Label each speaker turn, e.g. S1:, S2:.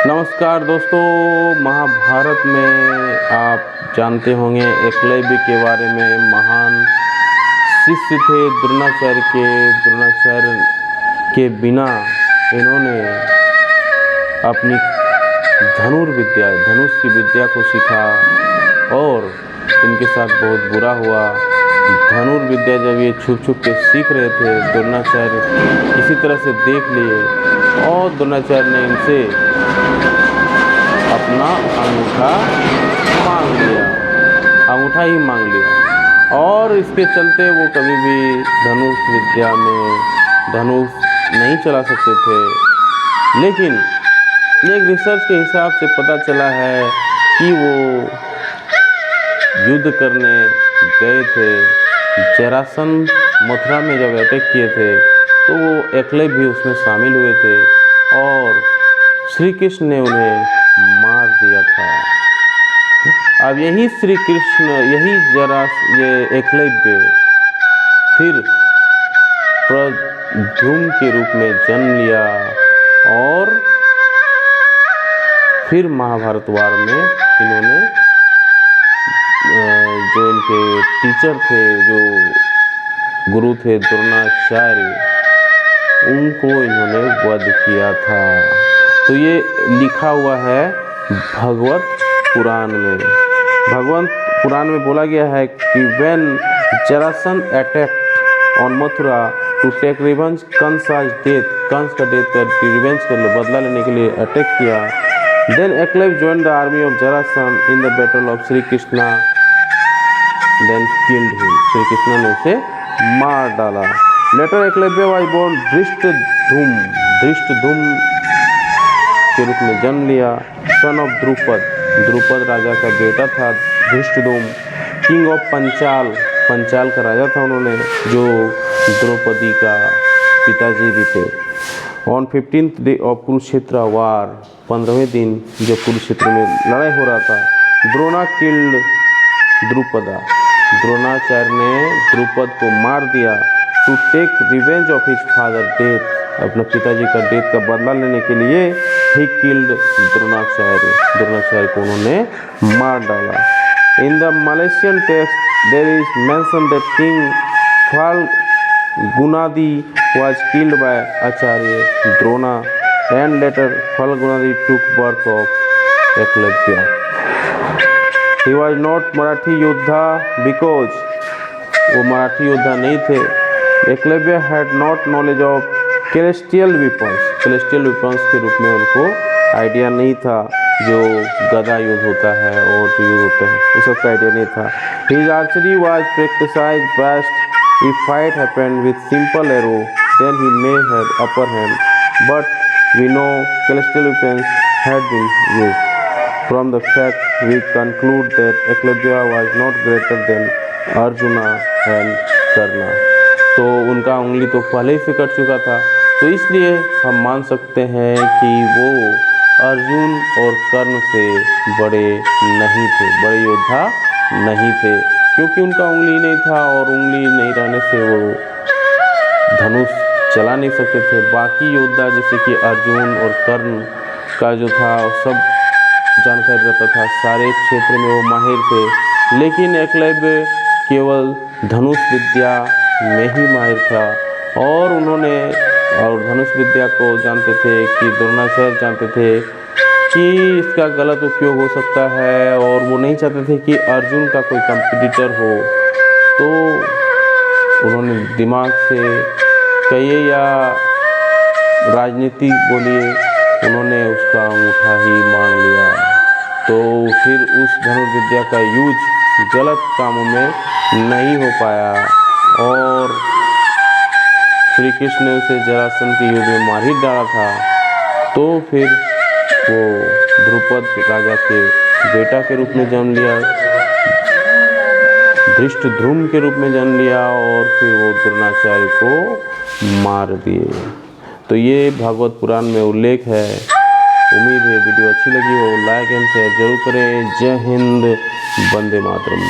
S1: नमस्कार दोस्तों, महाभारत में आप जानते होंगे एकलव्य के बारे में। महान शिष्य थे द्रोणाचार्य के। द्रोणाचार्य के बिना इन्होंने अपनी धनुष की विद्या को सीखा और इनके साथ बहुत बुरा हुआ। धनुर्विद्या जब ये छुप के सीख रहे थे, द्रोणाचार्य किसी तरह से देख लिए और द्रोणाचार्य ने इनसे अपना अंगूठा ही मांग लिया और इसके चलते वो कभी भी धनुष विद्या में धनुष नहीं चला सकते थे। लेकिन एक रिसर्च के हिसाब से पता चला है कि वो युद्ध करने गए थे। जरासंध मथुरा में जब अटैक किए थे तो वो एकलव्य भी उसमें शामिल हुए थे और श्री कृष्ण ने उन्हें मार दिया था। अब यही श्री कृष्ण, ये एकलव्य फिर प्रद्युम्न के रूप में जन्म लिया और फिर महाभारत वार में इन्होंने जो इनके टीचर थे, जो गुरु थे द्रोणाचार्य, उनको इन्होंने वध किया था। तो ये लिखा हुआ है भगवत पुराण में। भगवत पुराण में बोला गया है कि when Jarasandh attacked on Mathura to take revenge, Kans का डेथ कर रिवेंज कर ले, बदला लेने के लिए अटैक किया। Then Eklavya joined the army of Jarasandh in the battle of Sri Krishna, then killed him. Shri Krishna ने उसे मार डाला। Later Eklavya was born Dhrishtadyumna के रूप में जन्म लिया। सन ऑफ द्रुपद राजा का बेटा था धृष्टद्युम्न। किंग ऑफ पंचाल का राजा था उन्होंने, जो द्रौपदी का पिताजी भी थे। On 15th day of Kurukshetra war, 15वें दिन जब कुरुक्षेत्र में लड़ाई हो रहा था, द्रोणा किल्ड द्रुपदा, द्रोणाचार्य ने द्रुपद को मार दिया। To take revenge of his father death, अपने पिताजी का डेथ का बदला लेने के लिए ही किल्ड द्रोणाचार्य को उन्होंने मार डाला। In the Malaysian text there is mention that king Phalgunadi was killed by Acharya Drona and later Falgunadi took birth of Eklavya. He was not Marathi Yoddha because वो मराठी योद्धा नहीं थे। Eklavya had not knowledge of celestial weapons के रूप में उनको idea नहीं था, जो गदा युद्ध होता है और जो युद्ध होते हैं उस सबका आइडिया नहीं था। His archery was practiced best if fight happened with simple arrow, then he may have upper hand, but we know celestial weapons had been used. From the fact we conclude that Eklavya was not greater than Arjuna and Karna. तो उनका उंगली तो पहले ही से cut चुका था, तो इसलिए हम मान सकते हैं कि वो अर्जुन और कर्ण से बड़े नहीं थे, बड़े योद्धा नहीं थे, क्योंकि उनका उंगली नहीं था और उंगली नहीं रहने से वो धनुष चला नहीं सकते थे। बाकी योद्धा जैसे कि अर्जुन और कर्ण का जो था सब जानकारी रहता था, सारे क्षेत्र में वो माहिर थे। लेकिन एकलव्य केवल धनुष विद्या में ही माहिर था और धनुष विद्या को जानते थे कि द्रोणाचार्य जानते थे कि इसका गलत उपयोग हो सकता है और वो नहीं चाहते थे कि अर्जुन का कोई कंपटीटर हो। तो उन्होंने दिमाग से कहिए या राजनीति बोलिए, उन्होंने उसका अंगूठा ही मांग लिया। तो फिर उस धनुर्विद्या का यूज गलत कामों में नहीं हो पाया और श्री कृष्ण ने उसे जरासंध के युद्ध में मार ही डाला था। तो फिर वो द्रुपद राजा के बेटा के रूप में जन्म लिया, धृष्टद्युम्न के रूप में जन्म लिया और फिर वो द्रोणाचार्य को मार दिए। तो ये भागवत पुराण में उल्लेख है। उम्मीद है वीडियो अच्छी लगी हो, लाइक एंड शेयर जरूर करें। जय हिंद, वंदे मातरम।